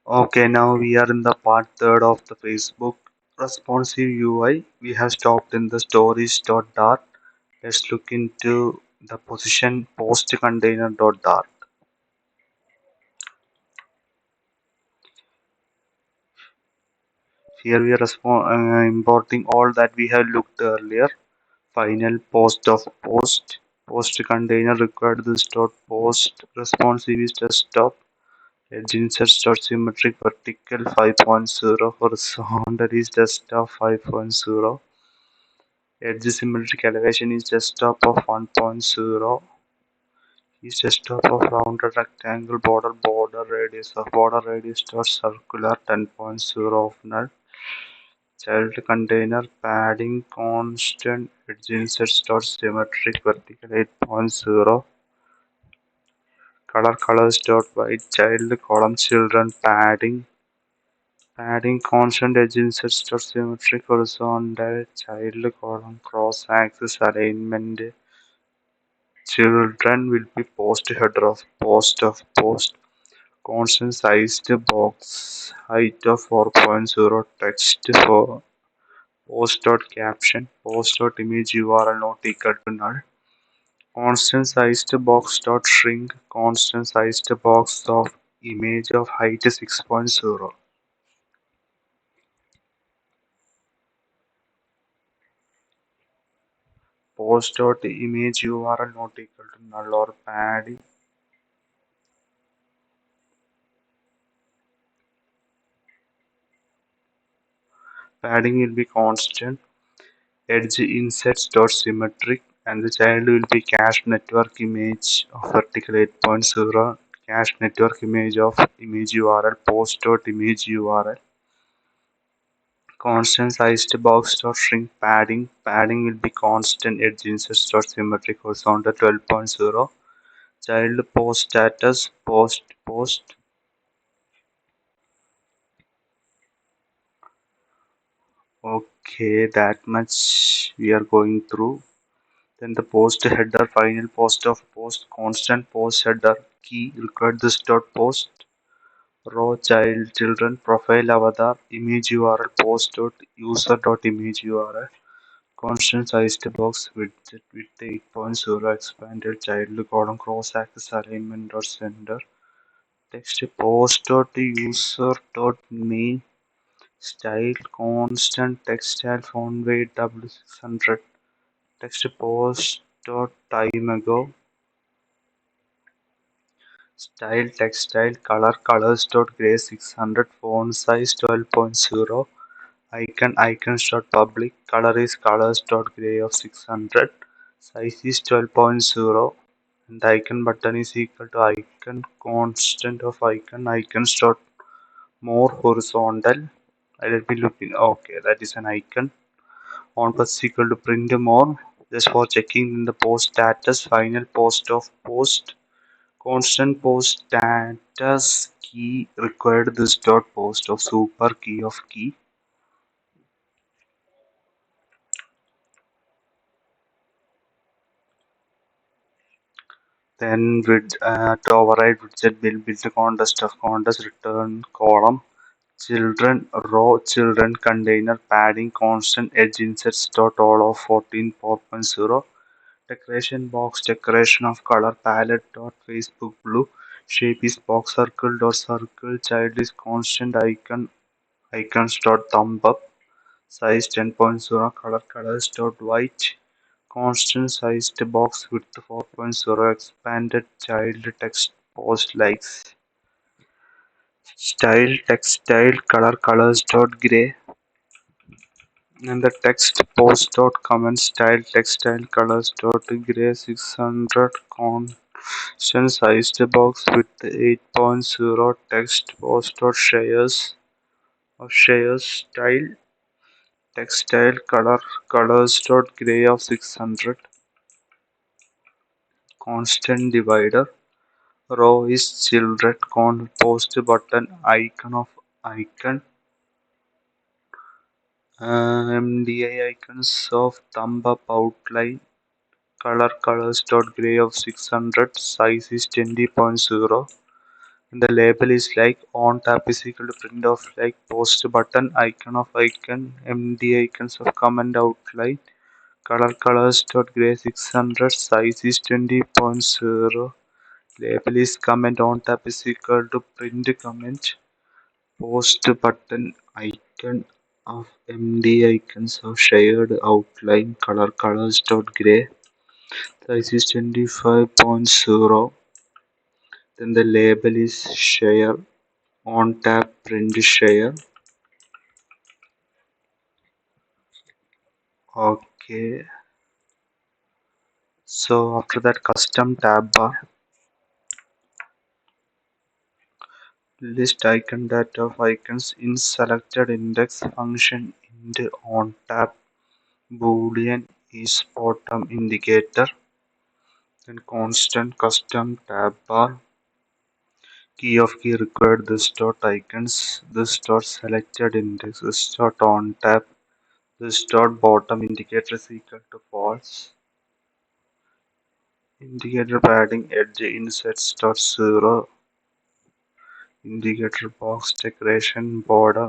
Okay, now we are in the part third of the Facebook responsive UI. We have stopped in the stories.dart. Let's look into the position post container.dart. Here we are importing all that we have looked earlier. Final post of post container required this dot post responsive is desktop. Edge inserts dot symmetric vertical 5.0 horizontal is desktop 5.0. Edge symmetric elevation is desktop of 1.0. Is desktop of rounded rectangle border radius dot circular 10.0 of null. Child container padding constant edge inserts dot symmetric vertical 8.0. Colors dot white child column children padding constant edge inserts dot symmetric horizontal child column cross axis alignment. Children will be post header of post constant sized box height of 4.0 text for post dot caption post dot image URL not equal to null constant sized box dot shrink constant sized box of image of height 6.0 post dot image URL not equal to null or padding will be constant edge insets dot symmetric and the child will be cached network image of vertical 8.0 cached network image of image URL post dot image URL constant sized box dot shrink padding will be constant edge insets dot symmetric horizontal 12.0 child post status post okay that much we are going through. Then the post header final post of post constant post header key required this dot post row child children profile avatar image URL post dot user dot image URL constant sized box width 8.0 expanded child column cross axis alignment dot center text post dot user dot main style constant text style font weight W600 text post dot time ago style textile colors dot gray 600 font size 12.0 icons dot public color is colors dot gray of 600 size is 12.0 and the icon button is equal to icon constant of icons dot more horizontal. I will be looking okay that is an icon on plus equal to print more just for checking in the post status final post of post constant post status key required this dot post of super key of key. Then with to override widget build the contest of contest return column children row children container padding constant edge insets dot all of 14.4.0 decoration box decoration of color palette dot Facebook blue shape is box circle dot circle child is constant icons dot thumb up size 10.0 colors dot white constant sized box width 4.0 expanded child text post likes style textile colors dot gray and the text post dot comment style textile colors dot gray 600 constant sized box width 8.0 text post dot shares style textile colors dot gray of 600 constant divider row is children post button icon MDI icons of thumb up outline colors dot gray of 600 size is 20.0 The label is like on tap is equal to print of like post button icon of icon MD icons of comment outline colors dot gray 600 size is 20.0 label is comment on tap is equal to print comment post button icon of MD icons of shared outline colors dot gray size is 25.0 then the label is share on tap print share. Okay, so after that custom tab bar list icon data of icons in selected index function int on tab boolean is bottom indicator then constant custom tab bar key of key required this dot icons this dot selected index this dot on tab this dot bottom indicator is equal to false indicator padding edge insets dot zero indicator box decoration border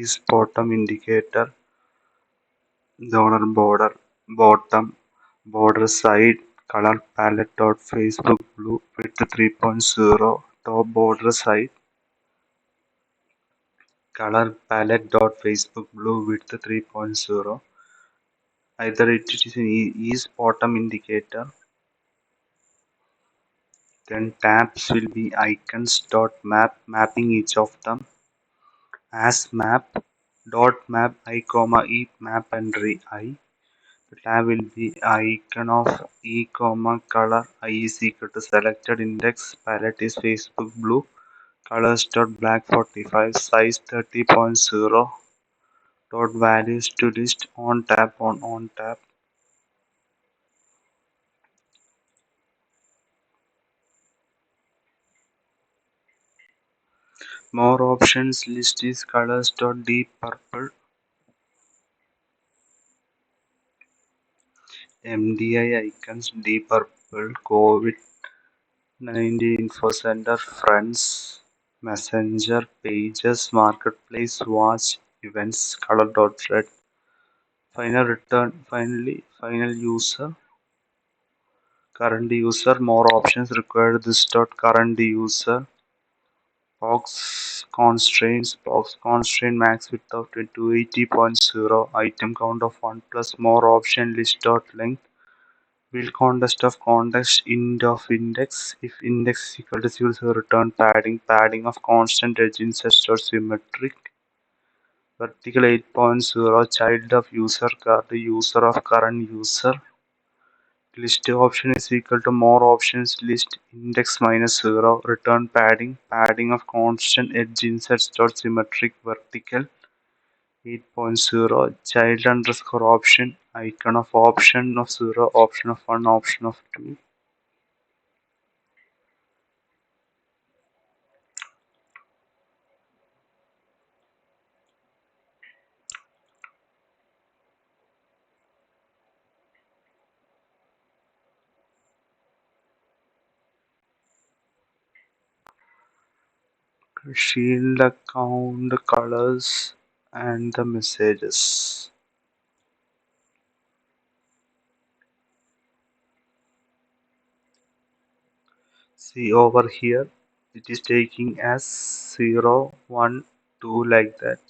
is bottom indicator donor border bottom border side color palette dot Facebook blue width 3.0 top border side color palette dot Facebook blue width 3.0 either it is an is bottom indicator then tabs will be icons dot map mapping each of them as map dot map I comma e map entry I. The tab will be icon of e comma color I is equal to selected index palette is Facebook blue colors dot black 45 size 30.0 dot values to list on tab more options list is colors dot deep purple MDI icons deep purple COVID 19 info center friends messenger pages marketplace watch events color dot red final return final user current user more options required this dot current user box constraint max width of 280.0 item count of 1 plus more option list dot length will context of context int of index if index is equal to 0 so return padding of constant edge insert or symmetric vertical 8.0 child of user card user of current user list option is equal to more options list index minus 0 return padding of constant edge inserts dot symmetric vertical 8.0 child underscore option icon of option of 0 option of 1 option of 2 shield account colors and the messages. See over here it is taking as 0 1 2 like that.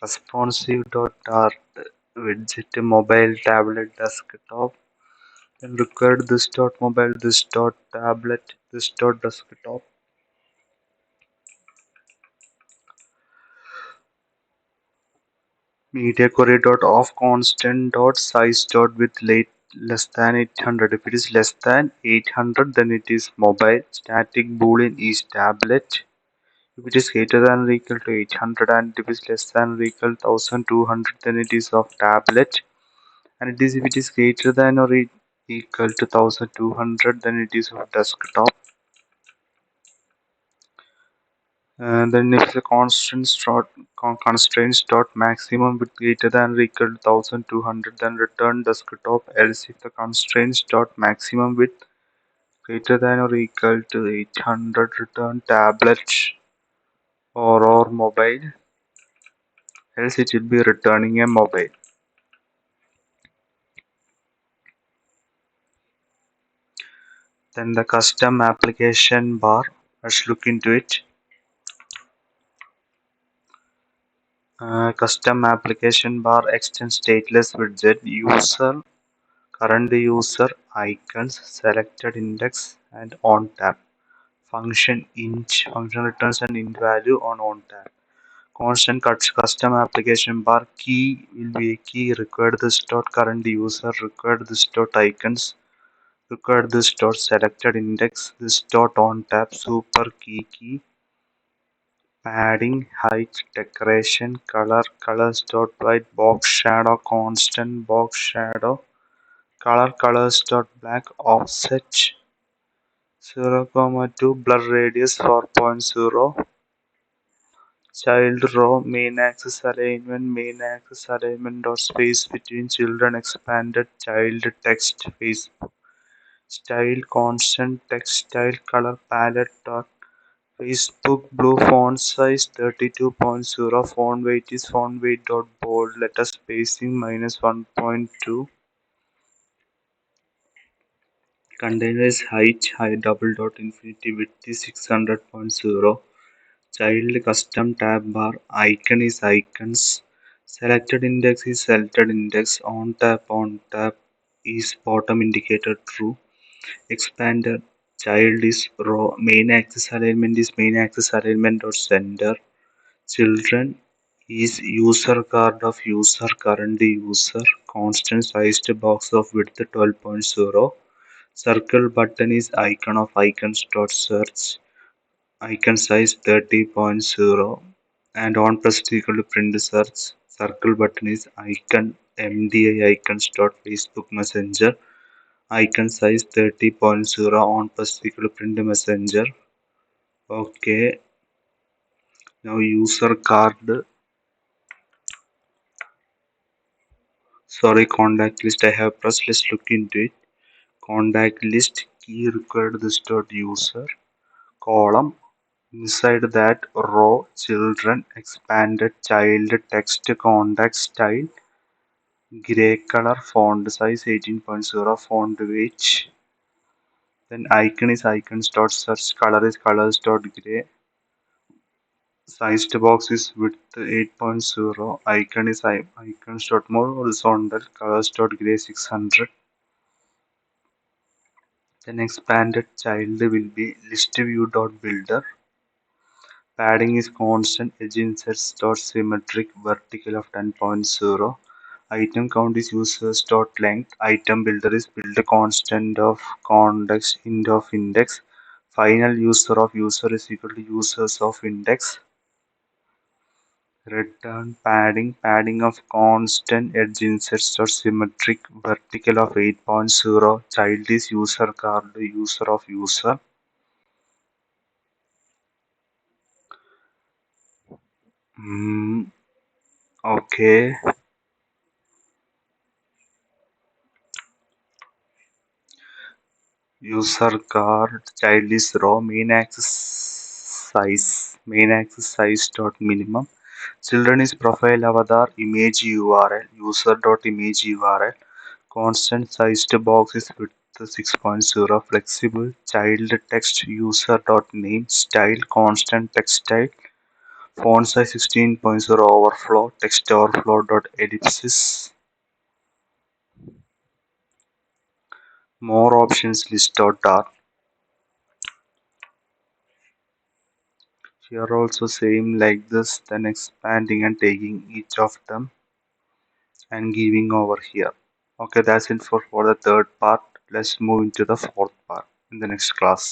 Responsive.art widget mobile tablet desktop and required this dot mobile this dot tablet this dot desktop media query dot off constant dot size dot with late less than 800 if it is less than 800 then it is mobile static boolean is tablet if it is greater than or equal to 800 and if it is less than or equal to 1200 then it is of tablet and it is if it is greater than or equal to 1200 then it is of desktop And then if the constraints dot maximum with greater than or equal to 1200, then return desktop. Else if the constraints dot maximum with greater than or equal to 800, return tablet or mobile. Else it will be returning a mobile. Then the custom application bar. Let's look into it. Custom application bar extends stateless widget user current user icons selected index and on tap function returns an int value on tap constant custom application bar key will be a key required this dot current user required this dot icons required this dot selected index this dot on tap super key padding height decoration colors dot white box shadow constant box shadow colors dot black offset 0,2 blur radius 4.0 child row main axis alignment dot space between children expanded child text Facebook style constant text style color palette dot Facebook blue font size 32.0 font weight is font weight dot bold letter spacing -1.2 container is height double dot infinity width is 600.0 child custom tab bar icon is icons selected index is selected index on tap is bottom indicator true expanded child is row main axis alignment is main axis alignment or center children is user card of user current user constant sized box of width 12.0 circle button is icon of icons dot search icon size 30.0 and on press equal to print search circle button is icon mdi icons dot facebook messenger icon size 30.0 on press equal to print messenger. Okay, now user card, sorry, contact list I have pressed. Let's look into it. Contact list key required this dot user column. Inside that row children expanded child text contact style gray color font size 18.0 font weight then icon is icons dot search color is colors dot gray sized box is width 8.0 icon is icons dot more horizontal colors dot gray 600 then expanded child will be list view dot builder padding is constant edge inserts dot symmetric vertical of 10.0 item count is users dot length item builder is build constant of context int of index final user of user is equal to users of index return padding of constant edge inserts or symmetric vertical of 8.0 child is user card user of user mm, okay user card child is raw main axis size dot minimum children is profile avatar image url user dot image url constant sized box is width 6.0 flexible child text user dot name style constant text style font size 16.0 overflow text overflow dot ellipsis more options list dot art here also same like this then expanding and taking each of them and giving over here. Okay, that's it for the third part. Let's move into the fourth part in the next class.